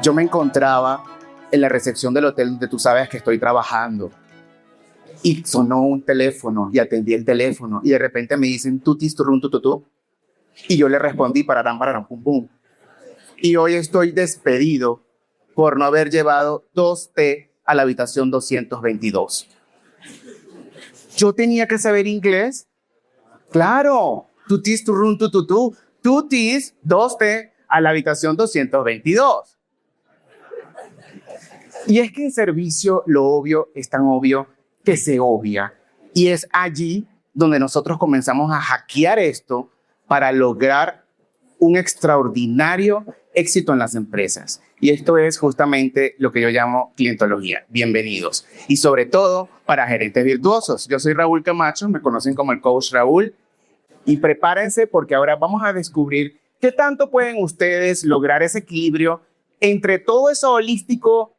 Yo me encontraba en la recepción del hotel donde tú sabes que estoy trabajando y sonó un teléfono y atendí el teléfono y de repente me dicen tutis turrun tututú y yo le respondí pararán pum pum. Y hoy estoy despedido por no haber llevado 2 té a la habitación 222. ¿Yo tenía que saber inglés? Claro, tutis turrun tututú, tutis 2 té a la habitación 222. Y es que en servicio lo obvio es tan obvio que se obvia. Y es allí donde nosotros comenzamos a hackear esto para lograr un extraordinario éxito en las empresas. Y esto es justamente lo que yo llamo clientología. Bienvenidos. Y sobre todo para gerentes virtuosos. Yo soy Raúl Camacho, me conocen como el Coach Raúl. Y prepárense porque ahora vamos a descubrir qué tanto pueden ustedes lograr ese equilibrio entre todo eso holístico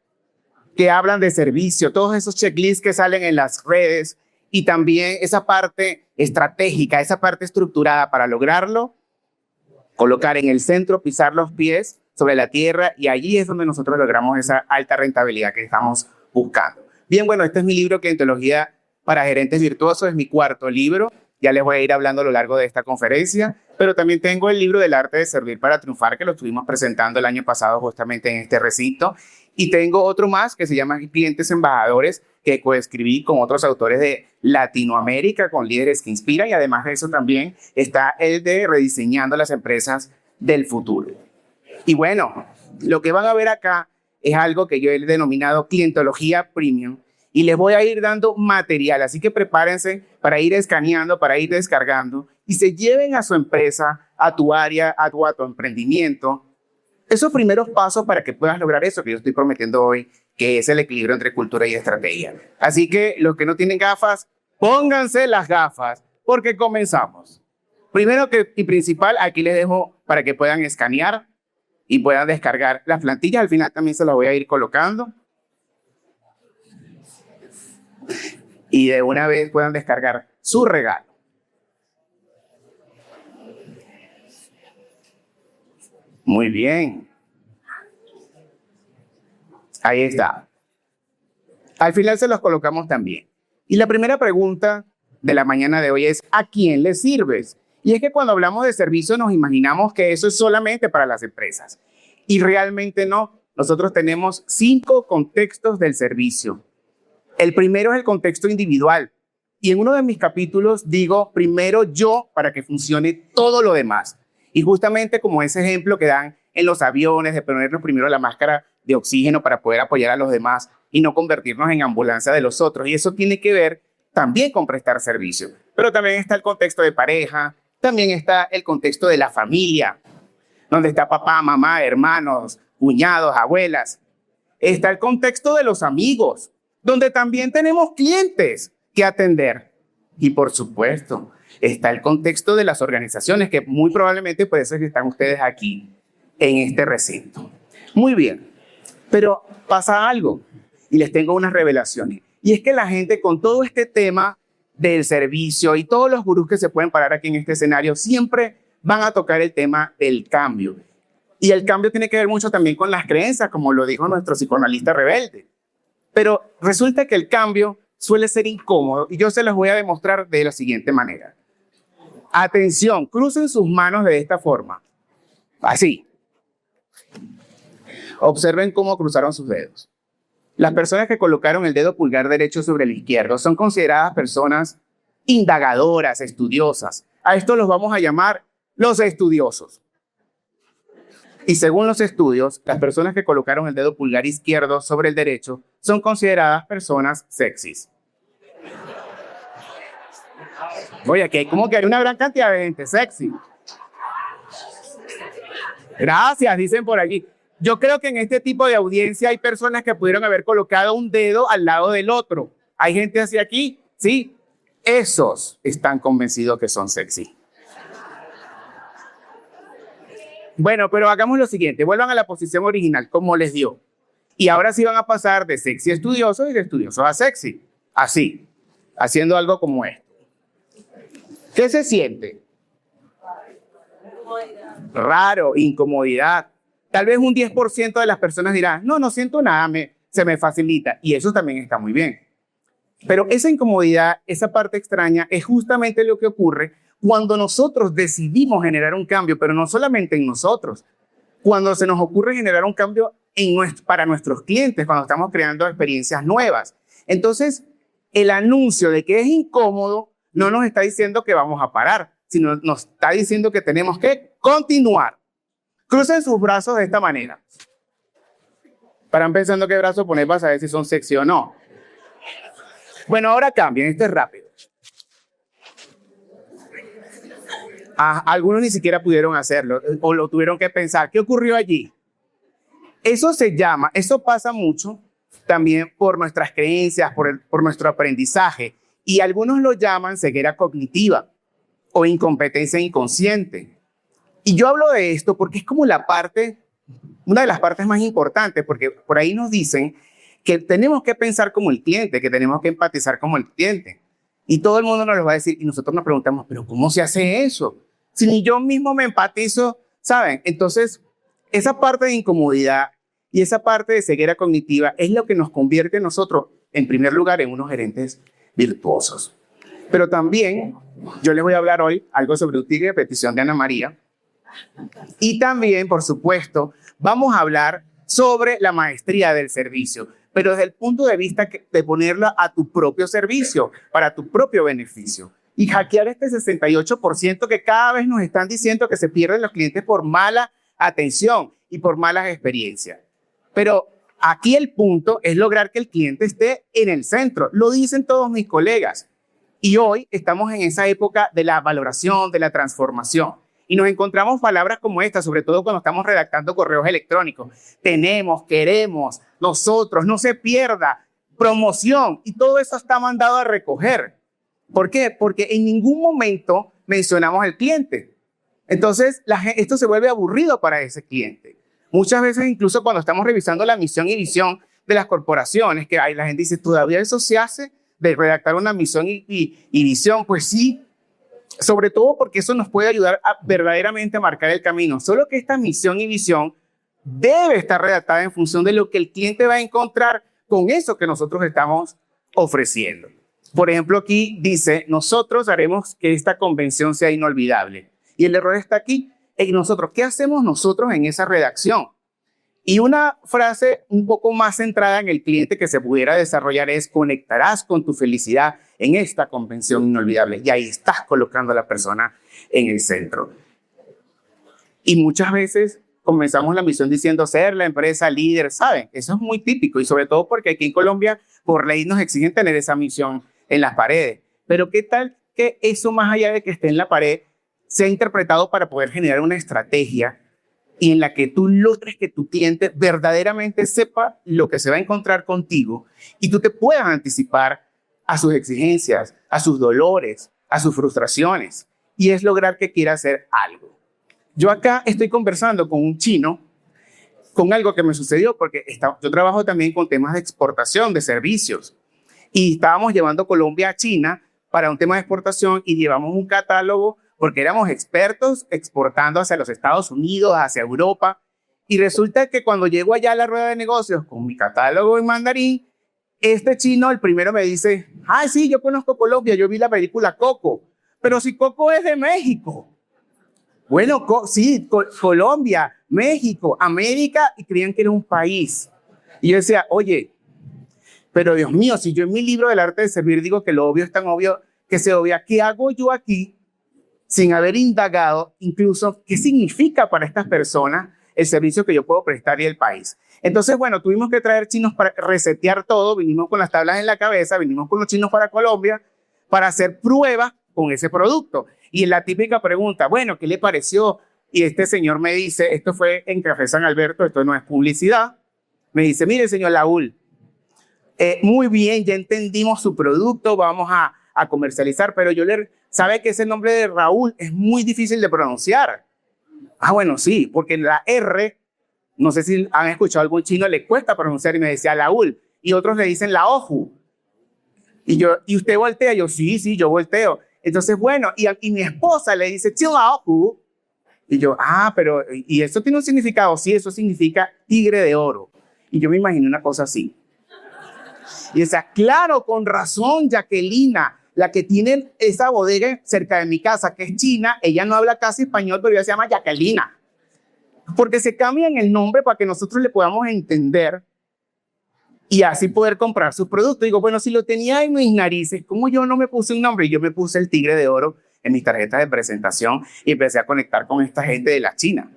que hablan de servicio, todos esos checklists que salen en las redes y también esa parte estratégica, esa parte estructurada para lograrlo, colocar en el centro, pisar los pies sobre la tierra y allí es donde nosotros logramos esa alta rentabilidad que estamos buscando. Bien, bueno, este es mi libro Clientología para Gerentes Virtuosos, es mi 4º libro. Ya les voy a ir hablando a lo largo de esta conferencia, pero también tengo el libro del arte de servir para triunfar, que lo estuvimos presentando el año pasado justamente en este recinto. Y tengo otro más que se llama Clientes Embajadores, que coescribí con otros autores de Latinoamérica, con líderes que inspiran. Y además de eso también está el de Rediseñando las Empresas del Futuro. Y bueno, lo que van a ver acá es algo que yo he denominado Clientología Premium. Y les voy a ir dando material, así que prepárense para ir escaneando, para ir descargando y se lleven a su empresa, a tu área, a tu emprendimiento. Esos primeros pasos para que puedas lograr eso que yo estoy prometiendo hoy, que es el equilibrio entre cultura y estrategia. Así que los que no tienen gafas, pónganse las gafas porque comenzamos. Primero y principal, aquí les dejo para que puedan escanear y puedan descargar las plantillas. Al final también se las voy a ir colocando. Y de una vez puedan descargar su regalo. Muy bien. Ahí está. Al final se los colocamos también. Y la primera pregunta de la mañana de hoy es, ¿a quién le sirves? Y es que cuando hablamos de servicio nos imaginamos que eso es solamente para las empresas. Y realmente no. Nosotros tenemos 5 contextos del servicio. El primero es el contexto individual. Y en uno de mis capítulos digo, primero yo para que funcione todo lo demás. Y justamente como ese ejemplo que dan en los aviones de ponernos primero la máscara de oxígeno para poder apoyar a los demás y no convertirnos en ambulancia de los otros. Y eso tiene que ver también con prestar servicio. Pero también está el contexto de pareja, también está el contexto de la familia, donde está papá, mamá, hermanos, cuñados, abuelas. Está el contexto de los amigos, donde también tenemos clientes que atender. Y por supuesto, está el contexto de las organizaciones, que muy probablemente por eso es que están ustedes aquí en este recinto. Muy bien, pero pasa algo y les tengo unas revelaciones. Y es que la gente con todo este tema del servicio y todos los gurús que se pueden parar aquí en este escenario siempre van a tocar el tema del cambio. Y el cambio tiene que ver mucho también con las creencias, como lo dijo nuestro psicoanalista rebelde. Pero resulta que el cambio suele ser incómodo y yo se los voy a demostrar de la siguiente manera. Atención, crucen sus manos de esta forma. Así. Observen cómo cruzaron sus dedos. Las personas que colocaron el dedo pulgar derecho sobre el izquierdo son consideradas personas indagadoras, estudiosas. A esto los vamos a llamar los estudiosos. Y según los estudios, las personas que colocaron el dedo pulgar izquierdo sobre el derecho son consideradas personas sexys. Oye, aquí hay como que hay una gran cantidad de gente sexy. Gracias, dicen por aquí. Yo creo que en este tipo de audiencia hay personas que pudieron haber colocado un dedo al lado del otro. Hay gente hacia aquí, ¿sí? Esos están convencidos que son sexy. Bueno, pero hagamos lo siguiente. Vuelvan a la posición original, como les dio. Y ahora sí van a pasar de sexy a estudioso y de estudioso a sexy. Así, haciendo algo como esto. ¿Qué se siente? Raro, incomodidad. Tal vez un 10% de las personas dirán, no, no siento nada, se me facilita. Y eso también está muy bien. Pero esa incomodidad, esa parte extraña, es justamente lo que ocurre cuando nosotros decidimos generar un cambio, pero no solamente en nosotros. Cuando se nos ocurre generar un cambio para nuestros clientes, cuando estamos creando experiencias nuevas. Entonces, el anuncio de que es incómodo no nos está diciendo que vamos a parar, sino nos está diciendo que tenemos que continuar. Crucen sus brazos de esta manera. Estarán pensando qué brazo poner para saber si son sexy o no. Bueno, ahora cambien, esto es rápido. Algunos ni siquiera pudieron hacerlo o lo tuvieron que pensar. ¿Qué ocurrió allí? Eso pasa mucho también por nuestras creencias, por nuestro aprendizaje. Y algunos lo llaman ceguera cognitiva o incompetencia inconsciente. Y yo hablo de esto porque es como una de las partes más importantes, porque por ahí nos dicen que tenemos que pensar como el cliente, que tenemos que empatizar como el cliente. Y todo el mundo nos lo va a decir y nosotros nos preguntamos, ¿pero cómo se hace eso? Si ni yo mismo me empatizo, ¿saben? Entonces, esa parte de incomodidad y esa parte de ceguera cognitiva es lo que nos convierte a nosotros, en primer lugar, en unos gerentes virtuosos. Pero también, yo les voy a hablar hoy algo sobre un tigre de petición de Ana María. Y también, por supuesto, vamos a hablar sobre la maestría del servicio, pero desde el punto de vista de ponerla a tu propio servicio, para tu propio beneficio. Y hackear este 68% que cada vez nos están diciendo que se pierden los clientes por mala atención y por malas experiencias. Pero aquí el punto es lograr que el cliente esté en el centro. Lo dicen todos mis colegas. Y hoy estamos en esa época de la valoración, de la transformación. Y nos encontramos palabras como esta, sobre todo cuando estamos redactando correos electrónicos. Tenemos, queremos, nosotros, no se pierda, promoción. Y todo eso está mandado a recoger. ¿Por qué? Porque en ningún momento mencionamos al cliente. Entonces, esto se vuelve aburrido para ese cliente. Muchas veces, incluso cuando estamos revisando la misión y visión de las corporaciones, que la gente dice, ¿todavía eso se hace? De redactar una misión y visión. Pues sí, sobre todo porque eso nos puede ayudar a verdaderamente marcar el camino. Solo que esta misión y visión debe estar redactada en función de lo que el cliente va a encontrar con eso que nosotros estamos ofreciendo. Por ejemplo, aquí dice, nosotros haremos que esta convención sea inolvidable. Y el error está aquí en nosotros. ¿Qué hacemos nosotros en esa redacción? Y una frase un poco más centrada en el cliente que se pudiera desarrollar es, conectarás con tu felicidad en esta convención inolvidable. Y ahí estás colocando a la persona en el centro. Y muchas veces comenzamos la misión diciendo ser la empresa líder, ¿saben? Eso es muy típico y sobre todo porque aquí en Colombia por ley nos exigen tener esa misión en las paredes. Pero ¿qué tal que eso, más allá de que esté en la pared, sea interpretado para poder generar una estrategia y en la que tú logres que tu cliente verdaderamente sepa lo que se va a encontrar contigo y tú te puedas anticipar a sus exigencias, a sus dolores, a sus frustraciones, y es lograr que quiera hacer algo? Yo acá estoy conversando con un chino con algo que me sucedió porque yo trabajo también con temas de exportación de servicios y estábamos llevando Colombia a China para un tema de exportación y llevamos un catálogo porque éramos expertos exportando hacia los Estados Unidos, hacia Europa. Y resulta que cuando llego allá a la rueda de negocios con mi catálogo en mandarín, este chino, el primero me dice, ah, sí, yo conozco Colombia, yo vi la película Coco, pero si Coco es de México. Bueno, sí, Colombia, México, América, y creían que era un país. Y yo decía, oye, pero Dios mío, si yo en mi libro del arte de servir digo que lo obvio es tan obvio que se obvia, ¿qué hago yo aquí sin haber indagado incluso qué significa para estas personas el servicio que yo puedo prestar y el país? Entonces, bueno, tuvimos que traer chinos para resetear todo, vinimos con las tablas en la cabeza, vinimos con los chinos para Colombia para hacer pruebas con ese producto. Y la típica pregunta, bueno, ¿qué le pareció? Y este señor me dice, esto fue en Café San Alberto, esto no es publicidad, me dice, mire, señor Laúl, muy bien, ya entendimos su producto, vamos a comercializar, pero sabe que ese nombre de Raúl es muy difícil de pronunciar. Ah, bueno, sí, porque la R, no sé si han escuchado a algún chino, le cuesta pronunciar y me decía Laúl, y otros le dicen la Oju. Y usted voltea, yo sí, yo volteo. Entonces, bueno, y mi esposa le dice Chilaohu, Y yo, pero, ¿y eso tiene un significado? Sí, eso significa tigre de oro. Y yo me imaginé una cosa así. Y decía, claro, con razón, Jacquelina, la que tiene esa bodega cerca de mi casa, que es china, ella no habla casi español, pero ella se llama Jacquelina. Porque se cambian el nombre para que nosotros le podamos entender y así poder comprar sus productos. Digo, bueno, si lo tenía en mis narices, ¿cómo yo no me puse un nombre? Y yo me puse el tigre de oro en mis tarjetas de presentación y empecé a conectar con esta gente de la China.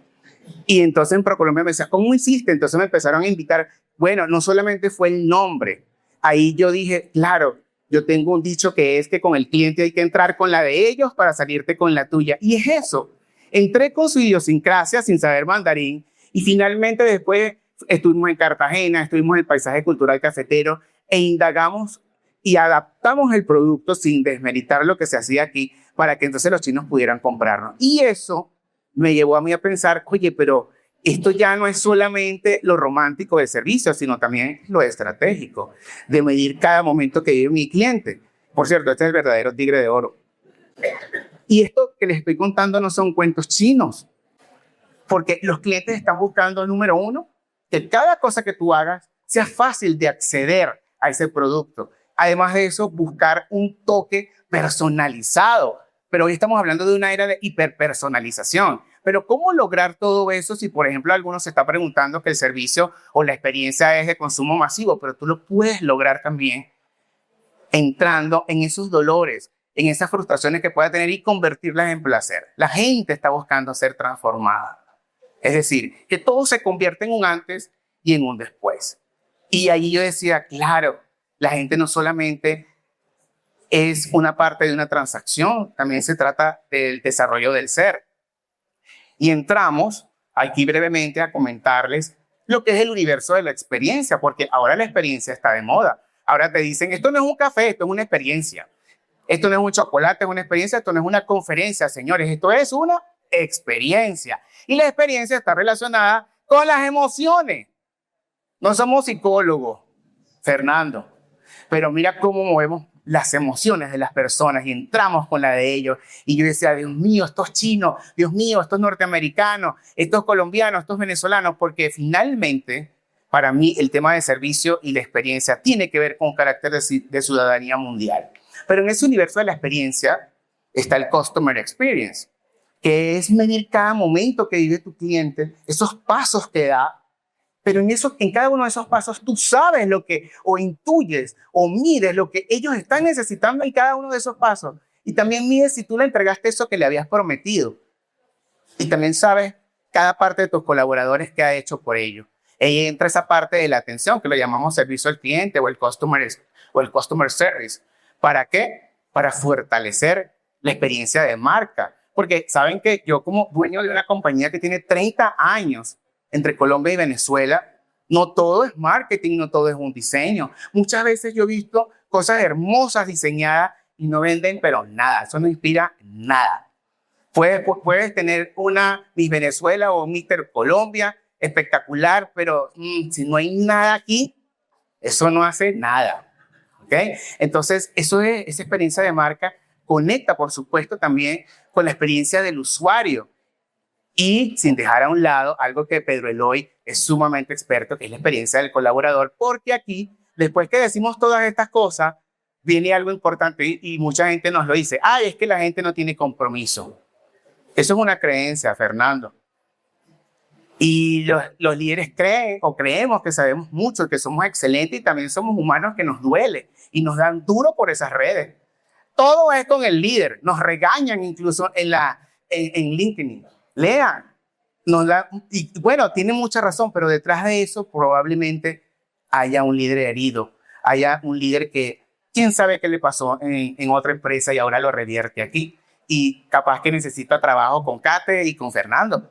Y entonces en ProColombia me decía, ¿cómo hiciste? Entonces me empezaron a invitar. Bueno, no solamente fue el nombre. Ahí yo dije, claro, yo tengo un dicho que es que con el cliente hay que entrar con la de ellos para salirte con la tuya. Y es eso. Entré con su idiosincrasia sin saber mandarín y finalmente después estuvimos en Cartagena, estuvimos en el paisaje cultural cafetero e indagamos y adaptamos el producto sin desmeritar lo que se hacía aquí para que entonces los chinos pudieran comprarnos. Y eso me llevó a mí a pensar, oye, pero esto ya no es solamente lo romántico del servicio, sino también lo estratégico, de medir cada momento que vive mi cliente. Por cierto, este es el verdadero tigre de oro. Y esto que les estoy contando no son cuentos chinos, porque los clientes están buscando, número uno, que cada cosa que tú hagas sea fácil de acceder a ese producto. Además de eso, buscar un toque personalizado. Pero hoy estamos hablando de una era de hiperpersonalización. Pero ¿cómo lograr todo eso si, por ejemplo, algunos se está preguntando que el servicio o la experiencia es de consumo masivo? Pero tú lo puedes lograr también entrando en esos dolores, en esas frustraciones que pueda tener y convertirlas en placer. La gente está buscando ser transformada. Es decir, que todo se convierte en un antes y en un después. Y ahí yo decía, claro, la gente no solamente es una parte de una transacción, también se trata del desarrollo del ser. Y entramos aquí brevemente a comentarles lo que es el universo de la experiencia, porque ahora la experiencia está de moda. Ahora te dicen, esto no es un café, esto es una experiencia. Esto no es un chocolate, es una experiencia, esto no es una conferencia, señores, esto es una experiencia. Y la experiencia está relacionada con las emociones. No somos psicólogos, Fernando, pero mira cómo movemos las emociones de las personas y entramos con la de ellos. Y yo decía, Dios mío, estos chinos, Dios mío, estos norteamericanos, estos colombianos, estos venezolanos, porque finalmente, para mí, el tema de servicio y la experiencia tiene que ver con carácter de ciudadanía mundial. Pero en ese universo de la experiencia está el Customer Experience, que es medir cada momento que vive tu cliente, esos pasos que da, pero en cada uno de esos pasos tú sabes lo que, o intuyes, o mides lo que ellos están necesitando en cada uno de esos pasos. Y también mides si tú le entregaste eso que le habías prometido. Y también sabes cada parte de tus colaboradores que ha hecho por ello. Ahí entra esa parte de la atención, que lo llamamos servicio al cliente o el customer service. ¿Para qué? Para fortalecer la experiencia de marca. Porque saben que yo como dueño de una compañía que tiene 30 años entre Colombia y Venezuela, no todo es marketing, no todo es un diseño. Muchas veces yo he visto cosas hermosas diseñadas y no venden, pero nada, eso no inspira nada. Puedes tener una Miss Venezuela o Mister Colombia espectacular, pero si no hay nada aquí, eso no hace nada. ¿Okay? Entonces, esa experiencia de marca conecta, por supuesto, también con la experiencia del usuario y sin dejar a un lado algo que Pedro Eloy es sumamente experto, que es la experiencia del colaborador, porque aquí, después que decimos todas estas cosas, viene algo importante y mucha gente nos lo dice, es que la gente no tiene compromiso. Eso es una creencia, Fernando. Y los líderes creen o creemos que sabemos mucho, que somos excelentes y también somos humanos que nos duele y nos dan duro por esas redes. Todo es con el líder. Nos regañan incluso en LinkedIn. Lean. Y bueno, tiene mucha razón, pero detrás de eso probablemente haya un líder herido, haya un líder que quién sabe qué le pasó en otra empresa y ahora lo revierte aquí. Y capaz que necesita trabajo con Kate y con Fernando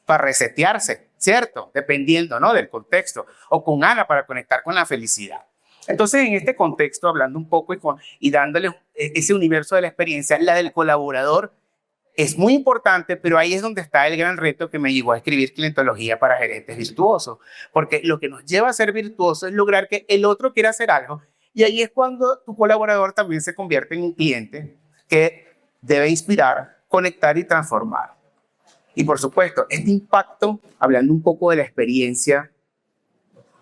para resetearse, ¿cierto? Dependiendo, ¿no? Del contexto. O con Ana para conectar con la felicidad. Entonces, en este contexto, hablando un poco y dándole ese universo de la experiencia, la del colaborador es muy importante, pero ahí es donde está el gran reto que me llevó a escribir Clientología para Gerentes Virtuosos. Porque lo que nos lleva a ser virtuosos es lograr que el otro quiera hacer algo. Y ahí es cuando tu colaborador también se convierte en un cliente que debe inspirar, conectar y transformar. Y por supuesto, este impacto, hablando un poco de la experiencia,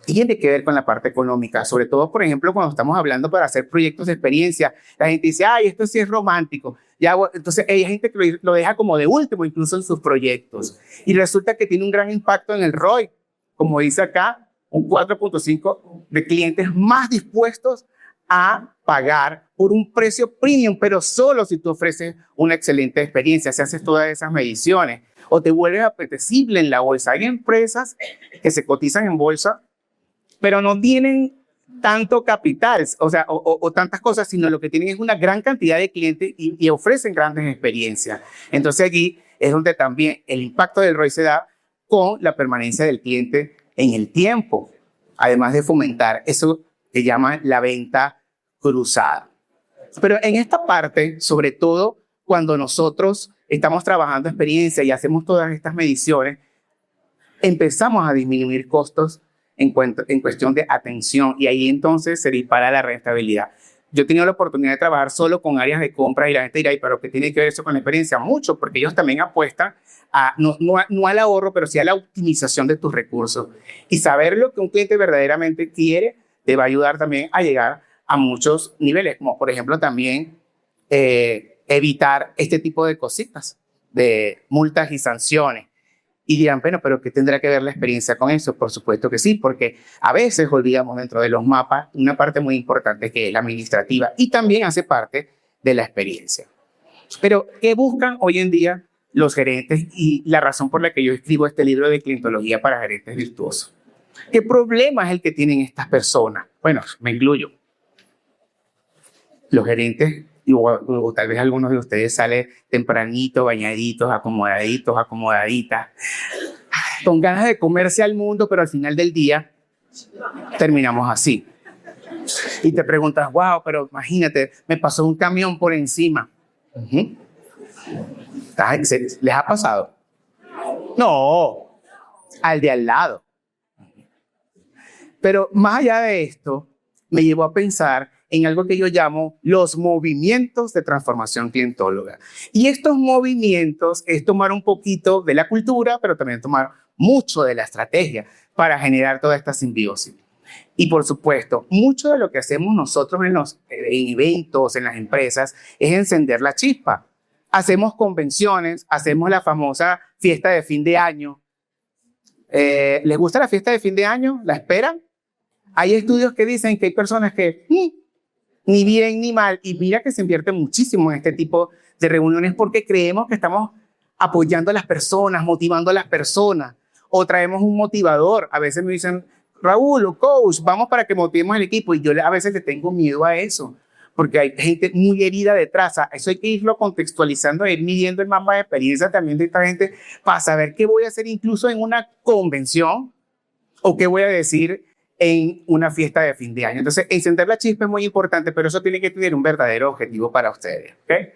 tiene que ver con la parte económica, sobre todo, por ejemplo, cuando estamos hablando para hacer proyectos de experiencia, la gente dice, ay, esto sí es romántico. Ya, entonces hay gente que lo deja como de último, incluso en sus proyectos. Y resulta que tiene un gran impacto en el ROI. Como dice acá, un 4.5 de clientes más dispuestos a pagar por un precio premium, pero solo si tú ofreces una excelente experiencia, si haces todas esas mediciones o te vuelves apetecible en la bolsa. Hay empresas que se cotizan en bolsa, pero no tienen tanto capital, o sea, o tantas cosas, sino lo que tienen es una gran cantidad de clientes y ofrecen grandes experiencias. Entonces allí es donde también el impacto del ROI se da con la permanencia del cliente en el tiempo, además de fomentar eso que llaman la venta cruzada. Pero en esta parte, sobre todo cuando nosotros estamos trabajando experiencia y hacemos todas estas mediciones, empezamos a disminuir costos en cuestión de atención y ahí entonces se dispara la rentabilidad. Yo he tenido la oportunidad de trabajar solo con áreas de compra y la gente dirá, pero ¿qué tiene que ver eso con la experiencia? Mucho, porque ellos también apuestan a, no al ahorro, pero sí a la optimización de tus recursos. Y saber lo que un cliente verdaderamente quiere te va a ayudar también a llegar a muchos niveles, como por ejemplo también evitar este tipo de cositas, de multas y sanciones. Y dirán, bueno, pero ¿qué tendrá que ver la experiencia con eso? Por supuesto que sí, porque a veces olvidamos dentro de los mapas una parte muy importante que es la administrativa y también hace parte de la experiencia. Pero, ¿qué buscan hoy en día los gerentes? Y la razón por la que yo escribo este libro de clientología para gerentes virtuosos. ¿Qué problema es el que tienen estas personas? Bueno, me incluyo. Los gerentes, o tal vez algunos de ustedes salen tempranito, bañaditos, acomodaditos, acomodaditas, con ganas de comerse al mundo, pero al final del día terminamos así. Y te preguntas, wow, pero imagínate, me pasó un camión por encima. ¿Les ha pasado? No, al de al lado. Pero más allá de esto, me llevó a pensar en algo que yo llamo los movimientos de transformación clientóloga. Y estos movimientos es tomar un poquito de la cultura, pero también tomar mucho de la estrategia para generar toda esta simbiosis. Y por supuesto, mucho de lo que hacemos nosotros en eventos, en las empresas, es encender la chispa. Hacemos convenciones, hacemos la famosa fiesta de fin de año. ¿Les gusta la fiesta de fin de año? ¿La esperan? Hay estudios que dicen que hay personas que ni bien ni mal, y mira que se invierte muchísimo en este tipo de reuniones porque creemos que estamos apoyando a las personas, motivando a las personas, o traemos un motivador. A veces me dicen, Raúl o coach, vamos para que motivemos al equipo, y yo a veces le tengo miedo a eso, porque hay gente muy herida detrás. Eso hay que irlo contextualizando, ir midiendo el mapa de experiencia también de esta gente para saber qué voy a hacer incluso en una convención o qué voy a decir en una fiesta de fin de año. Entonces, encender la chispa es muy importante, pero eso tiene que tener un verdadero objetivo para ustedes, ¿okay?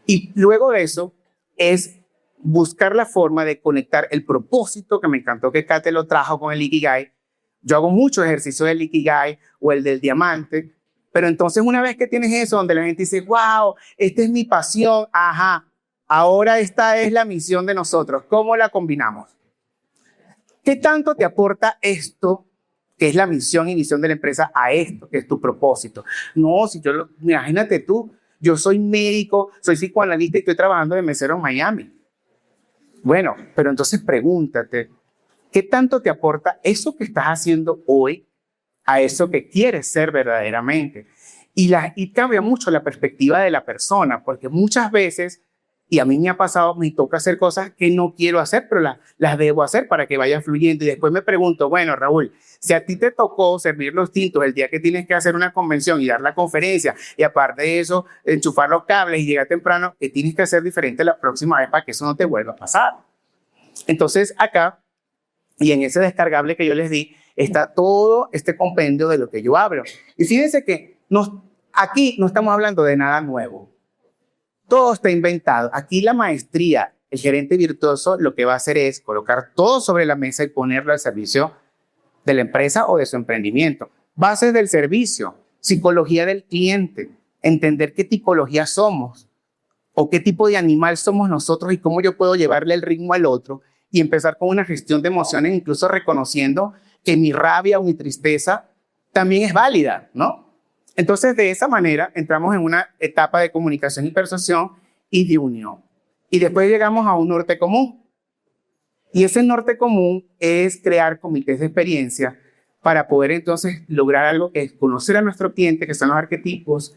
Y luego de eso es buscar la forma de conectar el propósito, que me encantó que Kate lo trajo con el Ikigai. Yo hago mucho ejercicio del Ikigai o el del diamante, pero entonces una vez que tienes eso, donde la gente dice, wow, esta es mi pasión, ajá, ahora esta es la misión de nosotros, ¿cómo la combinamos? ¿Qué tanto te aporta esto, que es la misión y visión de la empresa, a esto, que es tu propósito? No, si imagínate tú, yo soy médico, soy psicoanalista y estoy trabajando de mesero en Miami. Bueno, pero entonces pregúntate, ¿qué tanto te aporta eso que estás haciendo hoy a eso que quieres ser verdaderamente? Y cambia mucho la perspectiva de la persona, porque muchas veces, y a mí me ha pasado, me toca hacer cosas que no quiero hacer, pero las debo hacer para que vaya fluyendo. Y después me pregunto, bueno, Raúl, si a ti te tocó servir los tintos el día que tienes que hacer una convención y dar la conferencia, y aparte de eso, enchufar los cables y llegar temprano, ¿qué tienes que hacer diferente la próxima vez para que eso no te vuelva a pasar? Entonces, acá, y en ese descargable que yo les di, está todo este compendio de lo que yo hablo. Y fíjense que aquí no estamos hablando de nada nuevo. Todo está inventado. Aquí la maestría, el gerente virtuoso, lo que va a hacer es colocar todo sobre la mesa y ponerlo al servicio de la empresa o de su emprendimiento. Bases del servicio, psicología del cliente, entender qué tipología somos, o qué tipo de animal somos nosotros y cómo yo puedo llevarle el ritmo al otro y empezar con una gestión de emociones, incluso reconociendo que mi rabia o mi tristeza también es válida, ¿no? Entonces, de esa manera, entramos en una etapa de comunicación y persuasión y de unión. Y después llegamos a un norte común. Y ese norte común es crear comités de experiencia para poder entonces lograr algo que es conocer a nuestro cliente, que son los arquetipos,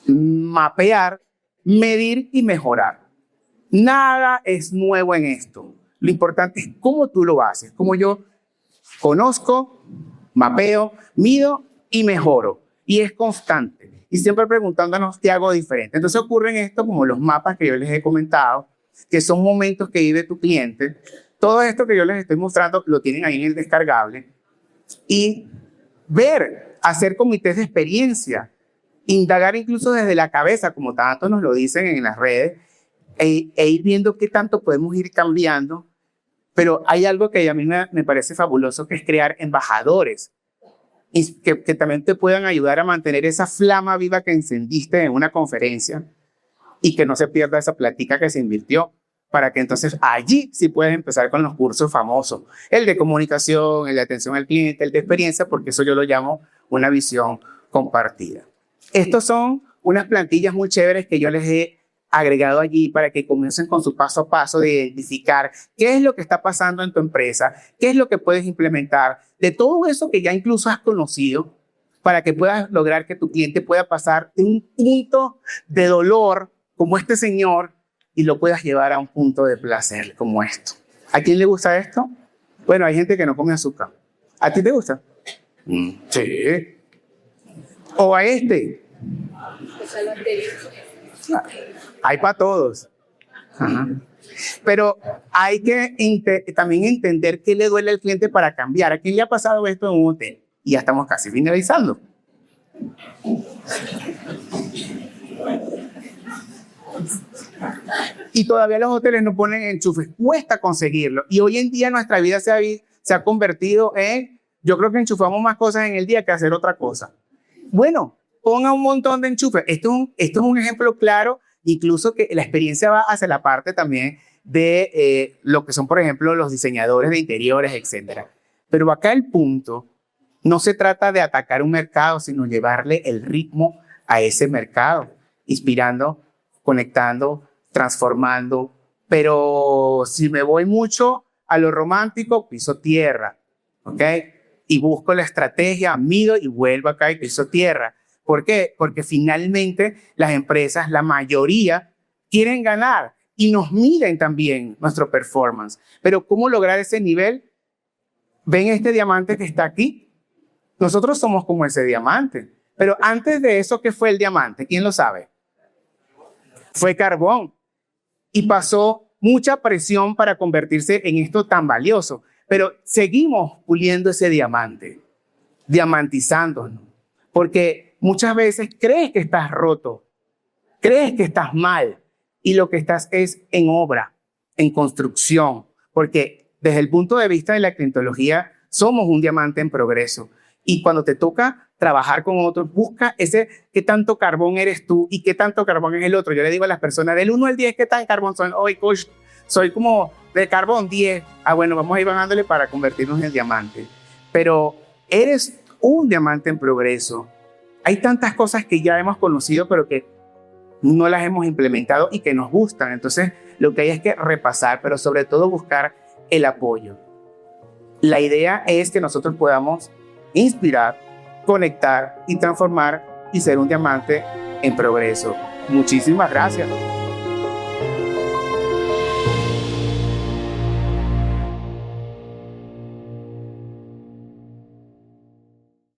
mapear, medir y mejorar. Nada es nuevo en esto. Lo importante es cómo tú lo haces, cómo yo conozco, mapeo, mido y mejoro. Y es constante. Y siempre preguntándonos qué hago diferente. Entonces ocurren esto como los mapas que yo les he comentado, que son momentos que vive tu cliente. Todo esto que yo les estoy mostrando lo tienen ahí en el descargable. Y ver, hacer comités de experiencia, indagar incluso desde la cabeza, como tanto nos lo dicen en las redes, e ir viendo qué tanto podemos ir cambiando. Pero hay algo que a mí me parece fabuloso, que es crear embajadores y que también te puedan ayudar a mantener esa flama viva que encendiste en una conferencia y que no se pierda esa plática que se invirtió, para que entonces allí sí puedes empezar con los cursos famosos, el de comunicación, el de atención al cliente, el de experiencia, porque eso yo lo llamo una visión compartida. Estos son unas plantillas muy chéveres que yo les he agregado allí para que comiencen con su paso a paso de identificar qué es lo que está pasando en tu empresa, qué es lo que puedes implementar, de todo eso que ya incluso has conocido, para que puedas lograr que tu cliente pueda pasar de un punto de dolor como este señor y lo puedas llevar a un punto de placer como esto. ¿A quién le gusta esto? Bueno, hay gente que no come azúcar. ¿A ti te gusta? Sí. ¿O a este? Hay para todos. Ajá. Pero hay que también entender qué le duele al cliente para cambiar. ¿A quién le ha pasado esto en un hotel? Y ya estamos casi finalizando. Y todavía los hoteles no ponen enchufes. Cuesta conseguirlo. Y hoy en día nuestra vida se ha convertido en, yo creo que enchufamos más cosas en el día que hacer otra cosa. Bueno, ponga un montón de enchufes. Esto es un ejemplo claro, incluso que la experiencia va hacia la parte también de lo que son, por ejemplo, los diseñadores de interiores, etc. Pero acá el punto no se trata de atacar un mercado, sino llevarle el ritmo a ese mercado, inspirando, conectando, transformando. Pero si me voy mucho a lo romántico, piso tierra, ¿ok? Y busco la estrategia, mido y vuelvo acá y piso tierra. ¿Por qué? Porque finalmente las empresas, la mayoría, quieren ganar y nos miden también nuestro performance. Pero ¿cómo lograr ese nivel? ¿Ven este diamante que está aquí? Nosotros somos como ese diamante. Pero antes de eso, ¿qué fue el diamante? ¿Quién lo sabe? Fue carbón. Y pasó mucha presión para convertirse en esto tan valioso. Pero seguimos puliendo ese diamante, diamantizándonos. Porque muchas veces crees que estás roto, crees que estás mal y lo que estás es en obra, en construcción. Porque desde el punto de vista de la clientología, somos un diamante en progreso. Y cuando te toca trabajar con otros, busca ese qué tanto carbón eres tú y qué tanto carbón es el otro. Yo le digo a las personas, del 1 al 10, ¿qué tan carbón son? Hoy, coach, soy como de carbón 10. Ah, bueno, vamos a ir bajándole para convertirnos en diamante. Pero eres un diamante en progreso. Hay tantas cosas que ya hemos conocido, pero que no las hemos implementado y que nos gustan. Entonces, lo que hay es que repasar, pero sobre todo buscar el apoyo. La idea es que nosotros podamos inspirar, conectar y transformar y ser un diamante en progreso. Muchísimas gracias.